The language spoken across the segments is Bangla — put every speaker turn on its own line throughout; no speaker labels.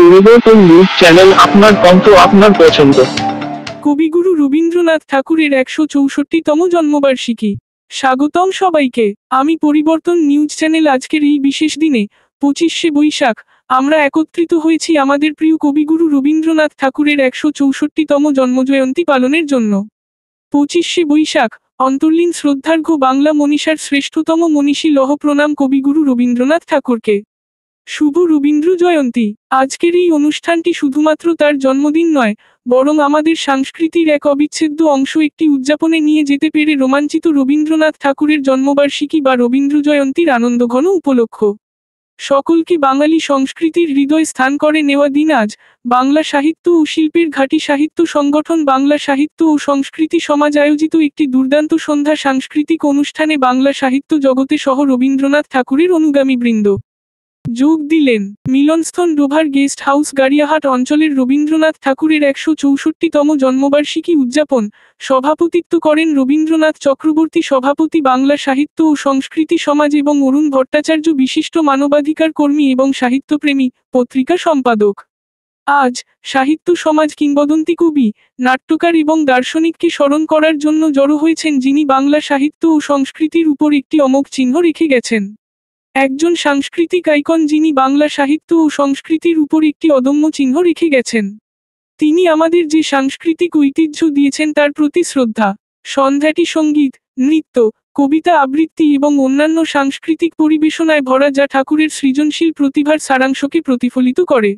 পরিবর্তন নিউজ চ্যানেল, আপনার কণ্ঠ, আপনার পছন্দ।
কবিগুরু রবীন্দ্রনাথ ঠাকুরের ১৬৪তম জন্মবার্ষিকী। স্বাগতম সবাইকে। আমি পরিবর্তন নিউজ চ্যানেল। আজকের এই বিশেষ দিনে ২৫শে বৈশাখ আমরা একত্রিত হয়েছি আমাদের প্রিয় কবিগুরু রবীন্দ্রনাথ ঠাকুরের ১৬৪তম জন্মজয়ন্তী পালনের জন্য। ২৫শে বৈশাখ অন্তর্লীন শ্রদ্ধার্ঘ্য বাংলা মনীষার শ্রেষ্ঠতম মনীষী লহ প্রণাম কবিগুরু রবীন্দ্রনাথ ঠাকুরকে। শুভ রবীন্দ্র জয়ন্তী। আজকের এই অনুষ্ঠানটি শুধুমাত্র তার জন্মদিন নয়, বরং আমাদের সংস্কৃতির এক অবিচ্ছেদ্য অংশ। একটি উদযাপনে নিয়ে যেতে পেরে রোমাঞ্চিত। রবীন্দ্রনাথ ঠাকুরের জন্মবার্ষিকী বা রবীন্দ্র জয়ন্তীর আনন্দঘন উপলক্ষ সকলকে বাঙালি সংস্কৃতির হৃদয় স্থান করে নেওয়া দিন আজ। বাংলা সাহিত্য ও শিল্পের ঘাঁটি সাহিত্য সংগঠন বাংলা সাহিত্য ও সংস্কৃতি সমাজ আয়োজিত একটি দুর্দান্ত সন্ধ্যা সাংস্কৃতিক অনুষ্ঠানে বাংলা সাহিত্য জগতে সহ রবীন্দ্রনাথ ঠাকুরের অনুগামীবৃন্দ যোগ দিলেন। মিলনস্থল ডোভার গেস্ট হাউস, গাড়িয়াহাট অঞ্চলের রবীন্দ্রনাথ ঠাকুরের ১৬৪তম জন্মবার্ষিকী উদযাপন সভাপতিত্ব করেন রবীন্দ্রনাথ চক্রবর্তী, সভাপতি বাংলা সাহিত্য ও সংস্কৃতি সমাজ, এবং অরুণ ভট্টাচার্য, বিশিষ্ট মানবাধিকার কর্মী এবং সাহিত্যপ্রেমী, পত্রিকা সম্পাদক। আজ সাহিত্য সমাজ কিংবদন্তি কবি, নাট্যকার এবং দার্শনিককে স্মরণ করার জন্য জড়ো হয়েছেন, যিনি বাংলা সাহিত্য ও সংস্কৃতির উপর একটি অমোঘ চিহ্ন রেখে গেছেন। একজন সাংস্কৃতিক আইকন, যিনি বাংলা সাহিত্য ও সংস্কৃতির উপর একটি অদম্য চিহ্ন রেখে গেছেন। তিনি আমাদের যে সাংস্কৃতিক ঐতিহ্য দিয়েছেন তার প্রতি শ্রদ্ধা। সন্ধ্যাটি সঙ্গীত, নৃত্য, কবিতা আবৃত্তি এবং অন্যান্য সাংস্কৃতিক পরিবেশনায় ভরা, যা ঠাকুরের সৃজনশীল প্রতিভার সারাংশকে প্রতিফলিত করে।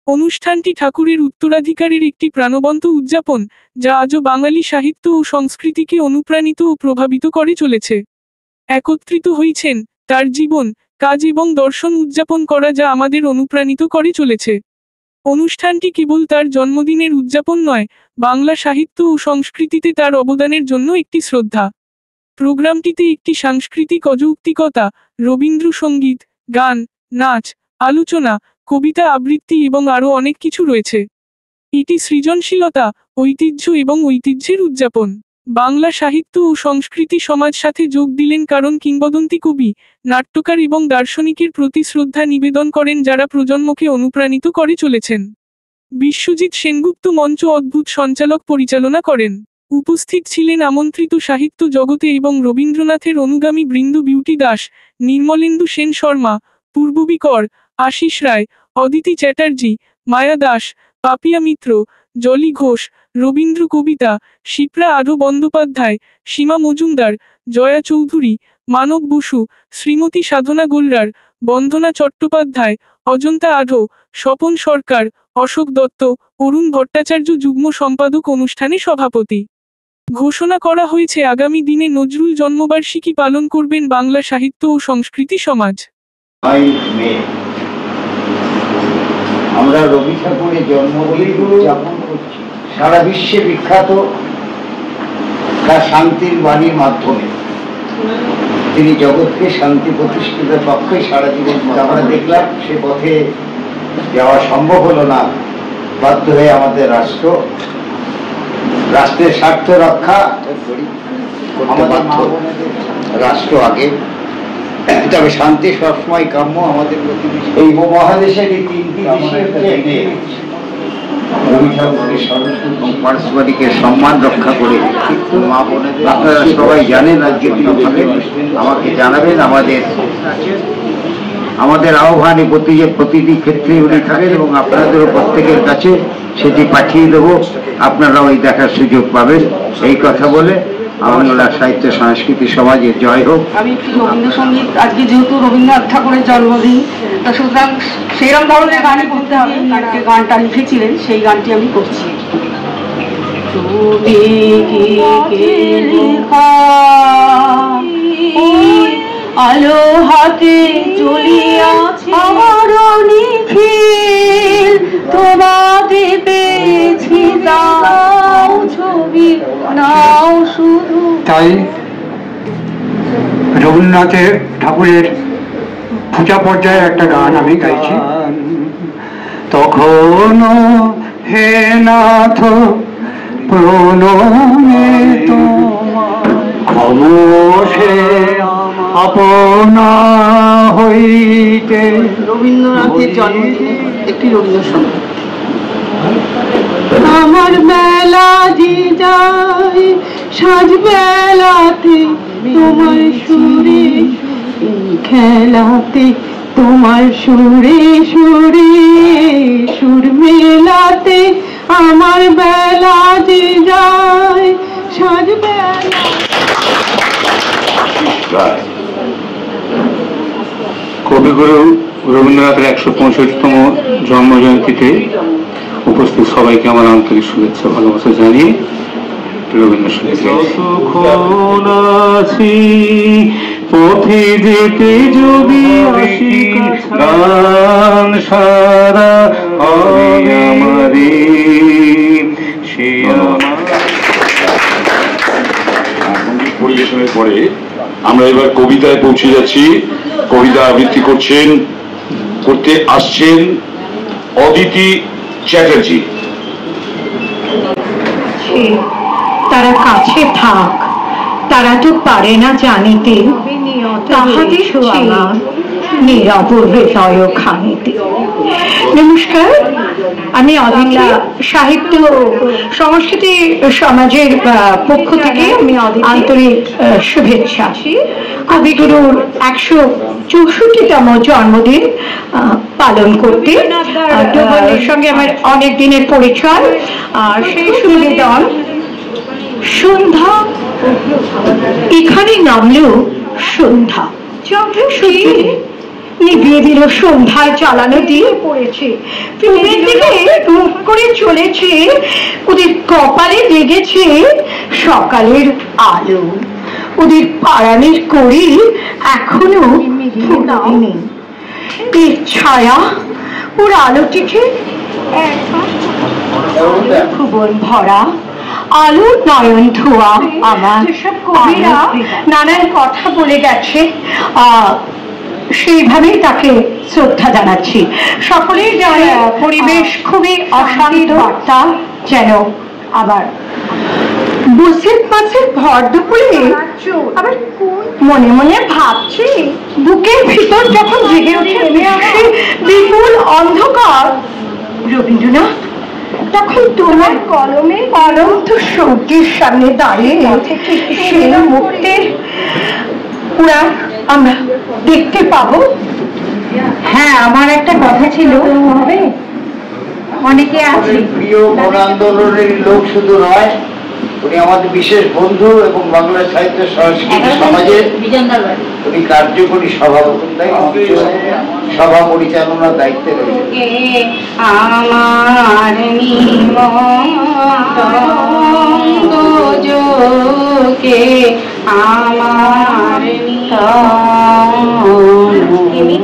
অনুষ্ঠানটি ঠাকুরের উত্তরাধিকারের একটি প্রাণবন্ত উদযাপন, যা আজও বাঙালি সাহিত্য ও সংস্কৃতিকে অনুপ্রাণিত ও প্রভাবিত করে চলেছে। একত্রিত হয়েছেন তার জীবন, কাজ এবং দর্শন উদযাপন করা, যা আমাদের অনুপ্রাণিত করে চলেছে। অনুষ্ঠানটি কেবল তার জন্মদিনের উদযাপন নয়, বাংলা সাহিত্য ও সংস্কৃতিতে তার অবদানের জন্য একটি শ্রদ্ধা। প্রোগ্রামটিতে একটি সাংস্কৃতিক অযৌক্তিকতা, রবীন্দ্রসঙ্গীত, গান, নাচ, আলোচনা, কবিতা আবৃত্তি এবং আরও অনেক কিছু রয়েছে। এটি সৃজনশীলতা, ঐতিহ্য এবং ঐতিহ্যের উদযাপন। বাংলা সাহিত্য ও সংস্কৃতি সমাজ সাথে যোগ দিলেন কারণ কিংবদন্তি কবি, নাট্যকার এবং দার্শনিকের প্রতি শ্রদ্ধা নিবেদন করেন, যারা প্রজন্মকে অনুপ্রাণিত করে চলেছেন। বিশ্বজিৎ সেনগুপ্ত মঞ্চ অদ্ভুত সঞ্চালক পরিচালনা করেন। উপস্থিত ছিলেন আমন্ত্রিত সাহিত্য জগতে এবং রবীন্দ্রনাথের অনুগামী বৃন্দ বিউটি দাস, নির্মলেন্দু সেন শর্মা, পূর্ববী কর, আশিস রায়, অদিতি চ্যাটার্জি, মায়া দাস, পাপিয়া মিত্র, জলি ঘোষ, রবীন্দ্র কবিতা, শিপ্রা আরো বন্দ্যোপাধ্যায়, সীমা মজুমদার, জয়া চৌধুরী, মানব বসু, শ্রীমতী সাধনা গোলরার, বন্দনা চট্টোপাধ্যায়, অজন্তা আঢো, স্বপন সরকার, অশোক দত্ত, অরুণ ভট্টাচার্য যুগ্ম সম্পাদক অনুষ্ঠানে সভাপতি। ঘোষণা করা হয়েছে আগামী দিনে নজরুল জন্মবার্ষিকী পালন করবেন বাংলা সাহিত্য ও সংস্কৃতি সমাজ।
আমরা রবি ঠাকুরের জন্মদিন উদযাপন করছি সারা বিশ্বে বিখ্যাত তার শান্তির বাণীর মাধ্যমে। তিনি জগৎকে শান্তি প্রতিষ্ঠিতের পক্ষে সারা জীবন আমরা দেখলাম, সে পথে যাওয়া সম্ভব হলো না। বাধ্য হয়ে আমাদের রাষ্ট্রের স্বার্থ রক্ষা আমাদের রাষ্ট্র আগে, তবে শান্তি সবসময় কাম্য। আমাদের এই মহাদেশের এই তিনটি রবি ঠাকুরের সরস্বতী পারস্পরিকের সম্মান রক্ষা করে মা বোনেদের আপনারা সবাই জানেন। আজকে তিনি থাকেন, আমাকে জানাবেন। আমাদের আহ্বানে প্রতিটি ক্ষেত্রে উনি থাকেন এবং আপনাদেরও প্রত্যেকের কাছে সেটি পাঠিয়ে দেবো। আপনারাও এই দেখার সুযোগ পাবেন। এই কথা বলে বাংলা সাহিত্য সংস্কৃতি সমাজের জয় হোক।
আমি একটি রবীন্দ্রসঙ্গীত, আজকে যেহেতু রবীন্দ্রনাথ ঠাকুরের জন্মদিন, তা সুতরাং সেইরকম ধরনের গানই করতে হবে। যে গানটা লিখেছিলেন সেই গানটি আমি করছি। আলো হাতে জ্বলিয়াছে আমার নিখিল, তোমাকে পেয়েছি দাও ছবি নাও শুধু।
তাই রবীন্দ্রনাথের ঠাকুরের পূজা পর্যায়ে একটা গান আমি গাইছি। তখনও হে নাথ প্রণমে তোমার, ক্ষমসে আপনা হইতে।
রবীন্দ্রনাথের জন্মদিন একটি রবীন্দ্রসঙ্গীত। আমার বেলা যে যায় সাজ বেলাতে তোমার সুরে খেলাতে, তোমার সুরে সুরে সুর মেলাতে, আমার বেলা যে যায় সাজ বেলা।
কবিগুরু রবীন্দ্রনাথের 165তম জন্মজয়ন্তীতে উপস্থিত সবাইকে আমার আন্তরিক শুভেচ্ছা ভালোবাসা জানিয়ে রবীন্দ্রসঙ্গীত আছি পথে যেতে যদি আসি গান সারা হবে আমারে সে
পরিবেশনের পরে আমরা এবার কবিতায় পৌঁছে যাচ্ছি। কবিতা আবৃত্তি করতে আসছেন অদিতি চ্যাটার্জি।
তারা কাছে থাক, তারা তো পারে না জানিতে, তাহাদের নীরব হৃদয় খানিতে। নমস্কার, আমি অদিতি, সাহিত্য সংস্কৃতি সমাজের পক্ষ থেকে আমি আন্তরিক শুভেচ্ছা। কবিগুরুর 164তম জন্মদিন পালন করতে দুজনের সঙ্গে আমার অনেক দিনের পরিচয়। আর সেই সুনিবেদন সন্ধ্যা এখানে নামলেও সন্ধ্যা নিভিয়ে দিল, সন্ধ্যায় চালানো দিয়ে পড়েছে, ফিল্মের দিকে মুখ করে চলেছে, ওদের কপালে লেগেছে সকালের আলো, ওদের পাড়ানের করি এখনো ফুটায়নি। এই ছায়া ওর আলোটিকে ভুবন ভরা আলোর নয়ন ধোয়া। আমার কবিরা নানান কথা বলে গেছে, সেইভাবেই তাকে শ্রদ্ধা জানাচ্ছি। সকলেই জানে পরিবেশ খুবই অশান্ত, বার্তা যেন আবার বসের পাশে ভর দুপুরে আবার মনে মনে ভাবছি, বুকের ভিতর যখন জেগে ওঠে বিপুল অন্ধকার, রবীন্দ্রনাথ তখন তোমার কলমে অনন্ত সূর্যের সামনে দাঁড়িয়ে সেই মুহূর্তের পুরাণ আমরা দেখতে পাবো। হ্যাঁ, আমার একটা কথা ছিল, হবে অনেকে আছে
প্রিয় গণ আন্দোলনের লোক শুধু নয়, উনি আমাদের বিশেষ বন্ধু এবং বাংলা সাহিত্য সংস্কৃতি সমাজের উনি কার্যকরী সভাপতি, সভা পরিচালনার দায়িত্বে রয়েছে।
আমার নিমকে আমার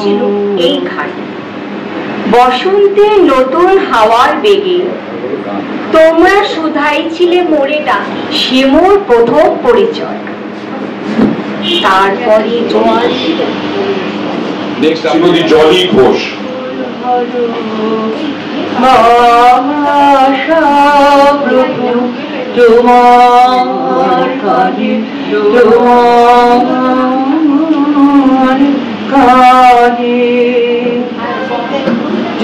ছিল এইখানে বসন্তের নতুন হাওয়ার বেগে, তোমরা শুধাই ছিলে মোরে ডাকি, সে মোর প্রথম পরিচয়। তারপরে
জলি ঘোষ।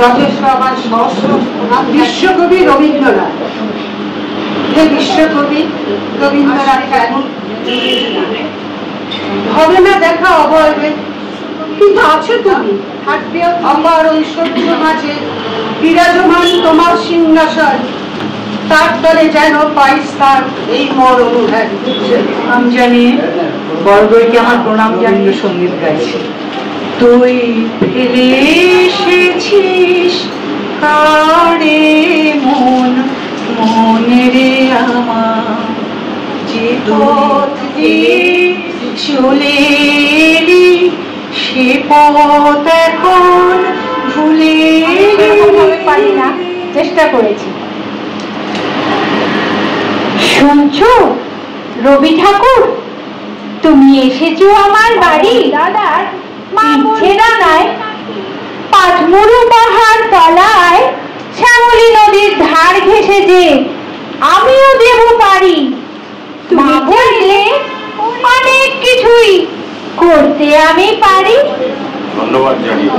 যথেষ্ট আমার সহস্র বিশ্বকবি রবীন্দ্রনাথ। হে বিশ্বকবি রবীন্দ্রনাথ কেমন হবে না দেখা অবয়বে, কিন্তু আছে তুমি, থাকবে আমার ঐশ্বর্য মাঝে বিরাজমান তোমার সিংহাসন, তার তলে যেন পাইস্তার এই মর অনুভূতি।
আমি জানি বড়বইকে আমার প্রণাম জানিয়ে সঙ্গীত গাইছে। তুই ফেলে এসেছিস কারে মন, মনে রে আমার যে পথ দিয়ে চলে এলি, সে পথ এখন ভুলে
পারি না, চেষ্টা করেছি।
শুনছো রবি ঠাকুর, তুমি এসেছো আমার বাড়ি।
দাদার
দাদায় পাটমুরু পাহাড় তলায় শ্যামলী নদীর ধার ঘেঁষে যে আমিও দেব পারি। তুমি চাইলে অনেক কিছুই করতে আমি পারি।
ধন্যবাদ জানিয়ে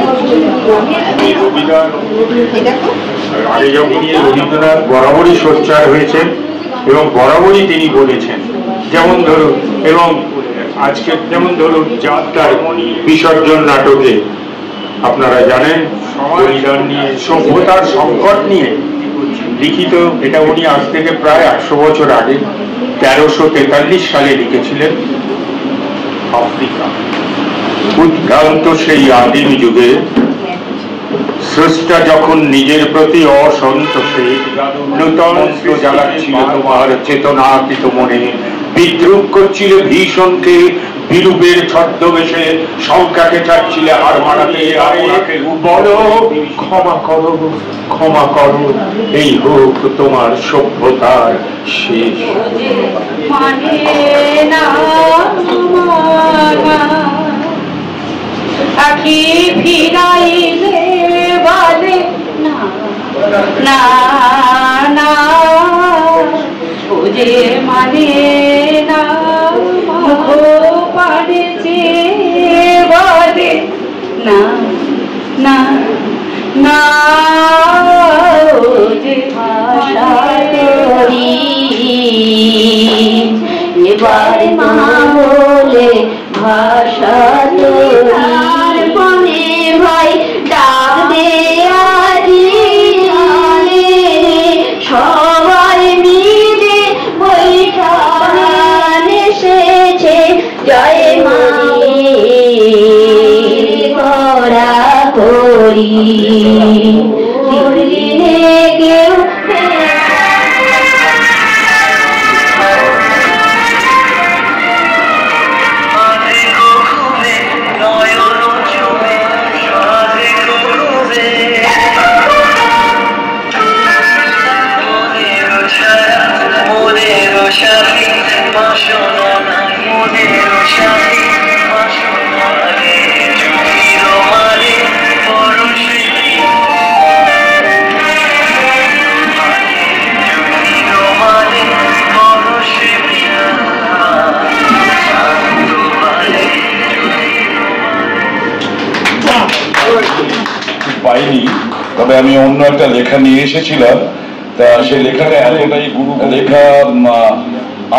আগে যখনই রবীন্দ্রনাথ বরাবরই সোচ্চার হয়েছেন এবং বরাবরই তিনি বলেছেন, যেমন ধরুন এবং আজকে যেমন ধরুন যাত্রার বিসর্জন নাটকে আপনারা জানেন বলিদান নিয়ে, সভ্যতার সংকট নিয়ে লিখিত, এটা উনি আজ থেকে প্রায় 100 বছর আগে 1343 সালে লিখেছিলেন। আফ্রিকা উদ্ভ্রান্ত সেই আদিম যুগে স্রষ্টা যখন নিজের প্রতি অসন্তোষে নূতন জ্বালাচ্ছিল তোমার চেতনাকৃত মনে, বিদ্রুপ করছিল ভীষণকে বিরূপের ছদ্মবেশে, সংখ্যাকে চাচ্ছিলে হার মারাতে, বলো ক্ষমা করো ক্ষমা করো, এই হোক তোমার সভ্যতার শেষ।
আখি ফিরাইলে বলে না না না, বুঝে মানে না, মুখ পাড়ে যে বলে না না না, যে ভাষা করি এবার মা বলে ভাষা তোর বনে ভাই ডাক দে সবাই মিলে বৈঠান এসেছে, জয় মা করা করি কেউ
পাইনি, তবে আমি অন্য একটা লেখা নিয়ে এসেছিলাম। তা সেই লেখাটা এতটাই গুরু লেখা,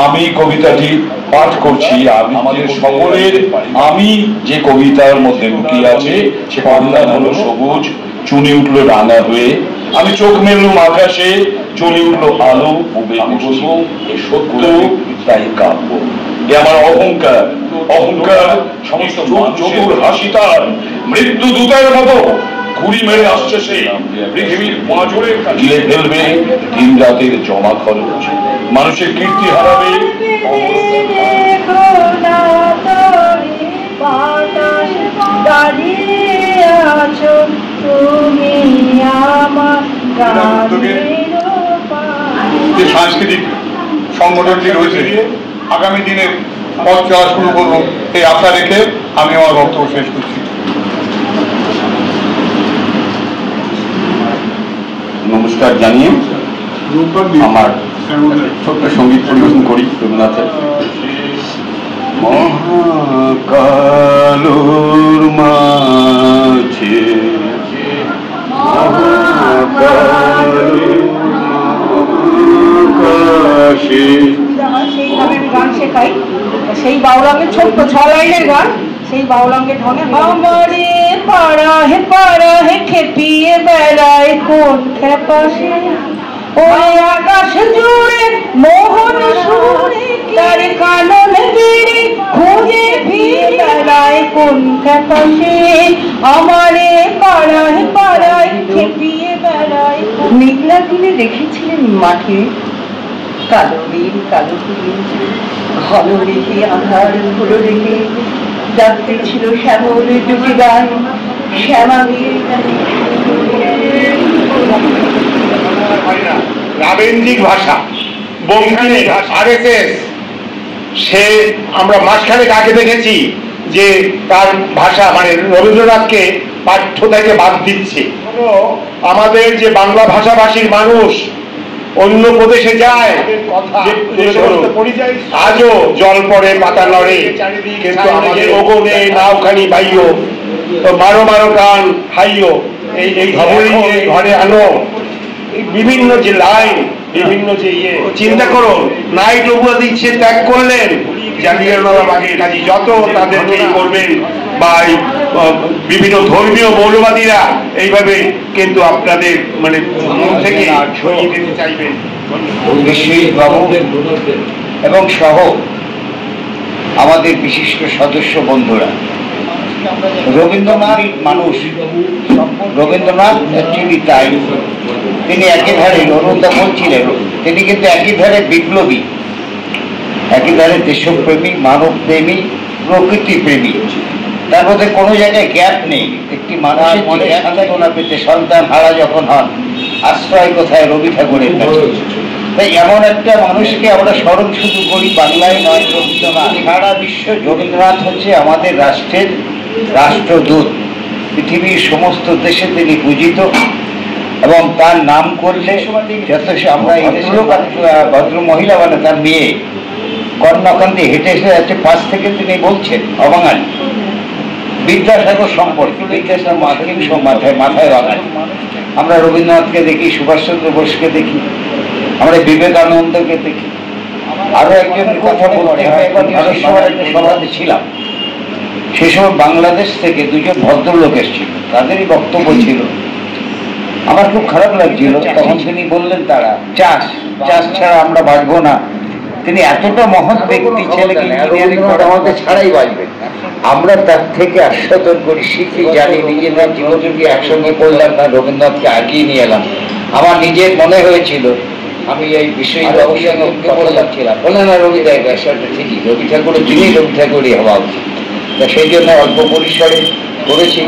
আমি কবিতাটি পাঠ করছি। আমাদের সকলের আমি যে কবিতার মধ্যে লুকিয়ে আছে, সে কবিতার হলো সবুজ চুনি উঠলো রাঙা হয়ে, আমি চোখ মেললুম আকাশে, চলে উঠলো আলো, আমি বলবো এ সত্য তাই কাব্য। এ আমার অহংকার, অহংকার সমস্ত চতুর হাসি তার মৃত্যু দূতের মতো ঘুরি মেরে আসছে সে, পৃথিবীর পাঁজরে গিলে ফেলবে দিন রাতের জমা খরচ, মানুষের কীর্তি হারাবে।
যে সাংস্কৃতিক সংগঠনটি রয়েছে আগামী দিনে পথ চলা শুরু করবো এই আশা রেখে আমি আমার বক্তব্য শেষ করছি।
নমস্কার জানিয়ে আমার ছোট্ট সঙ্গীত পরিবেশন করি রবীন্দ্রনাথের। মহাকালোর মাঝে
গান শেখাই, সেই বাউলাঙ্গের ছোট্ট 6 লাইনের গান, সেই বাউলাঙ্গের ঢঙে আমারে পাড়া হে খেপিয়ে বেড়ায় কোন খেপাশে, ওই আকাশ জুড়ে মোহন সুরে তার কানন গিরি খুঁজে ফিরে বেড়ায় কোন খেপাশে, আমারে পাড়ায় খেপিয়ে বেড়ায়। মেঘলা দিনে দেখেছিলেন মাঠে কালো নীল কালো কুলিন, ঘন রেখে আধার ঘুলো রেখে ডাকতে ছিল শ্যামল দুটি গান, শ্যামাঙ্গের
রাবেন্দ্রিক ভাষা, বঙ্কিনী RSS, সে আমরা মাঝখানে কাকে দেখেছি যে তার ভাষা মানে রবীন্দ্রনাথকে পাঠ্য থেকে বাদ দিচ্ছে। আমাদের যে বাংলা ভাষাভাষীর মানুষ অন্য প্রদেশে যায়, আজও জল পড়ে পাতা লড়ে, কিন্তু আমাদের ওগনে নাওখানি বাইও
তো মারো মারো প্রাণ খাইও, এই ঘরে আনো, বিভিন্ন যে লাইন, বিভিন্ন যে চিন্তা করো, নাইট অবুয়াদ ইচ্ছে ত্যাগ করলেন জালিয়ানওয়ালাবাগের কাজী যত তাদেরকে করবেন বা বিভিন্ন ধর্মীয় মৌলবাদীরা এইভাবে কিন্তু আপনাদের মানে মন থেকে ছড়িয়ে দিতে চাইবেন।
বাবু এবং সহ আমাদের বিশিষ্ট সদস্য বন্ধুরা, রবীন্দ্রনাথ মানুষ, রবীন্দ্রনাথ অ্যাকচুয়ালি তাই, তিনি একেবারে অরুণদা বলছিলেন, তিনি কিন্তু একেবারে বিপ্লবী, একেবারে দেশপ্রেমী, মানবপ্রেমী, প্রকৃতিপ্রেমী। তার মধ্যে কোনো জায়গায় গ্যাপ নেই। একটি মানুষের মনে সান্ত্বনা পেতে সন্তান হারা যখন হন, আশ্রয় কোথায়? রবি ঠাকুরের কাছে। তাই এমন একটা মানুষকে আমরা স্মরণ শুধু করি, বাংলায় নয়, রবীন্দ্রনাথ সারা বিশ্ব। রবীন্দ্রনাথ হচ্ছে আমাদের রাষ্ট্রের রাষ্ট্রদূত, পৃথিবীর সমস্ত দেশে তিনি পূজিত এবং তার নাম করলে যত আমরা ভদ্র মহিলা মানে তার মেয়ে কর্ণকান্তি হেঁটে এসে যাচ্ছে পাশ থেকে, তিনি বলছেন অবাঙালি। বিদ্যাসাগর সম্পর্কে, বিদ্যাসাগর মাথায় বাঙালি। আমরা রবীন্দ্রনাথকে দেখি, সুভাষচন্দ্র বোসকে দেখি, আমরা বিবেকানন্দকে দেখি। আরো একজনের কথা বলতে হয়, ভারত সভার একটা সভাতে ছিলাম, সে সময় বাংলাদেশ থেকে দুজন ভদ্রলোক এসেছিল, তাদেরই বক্তব্য ছিল। আমার খুব খারাপ লাগছিল। তখন তিনি বললেন তারা চাষ ছাড়া আমরা বাঁচবো না। তিনি এতটা মহৎ ব্যক্তি, ছেলেকে ইঞ্জিনিয়ারিং আমাদের ছাড়াই বাঁচবেন। আমরা তার থেকে আস্বাদন করি, শিখি, জানি, নিজেদের জীবনকে একসঙ্গে করলাম না, রবীন্দ্রনাথকে আগিয়ে নিয়ে এলাম। আমার নিজের মনে হয়েছিল, আমি এই বিষয়ে বললাম বলে না রবি বিষয়টা ঠিকই, রবি ঠাকুরের যিনি রবি ঠাকুরই হওয়া উচিত। তা সেই জন্য অল্প পরিসরে করেছি।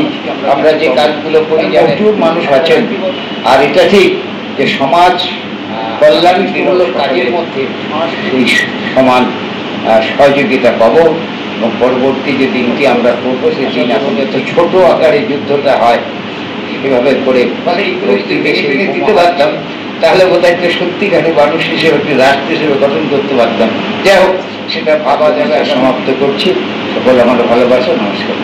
আমরা যে কাজগুলো করি প্রচুর মানুষ আছেন। আর এটা ঠিক যে সমাজ কল্যাণমূলক কাজের মধ্যে সেই সমান সহযোগিতা পাবো এবং পরবর্তী যে দিনটি আমরা করবো সেই দিন এখন যত ছোট আকারে যুদ্ধটা হয় এভাবে করে দিতে পারতাম, তাহলে বোধহয় একটা সত্যিকারের মানুষ হিসেবে, একটি রাষ্ট্র হিসেবে গঠন করতে পারতাম। যাই হোক, সেটা ভাবা জায়গায় সমাপ্ত করছি। সকলে আমার ভালোবাসা, নমস্কার।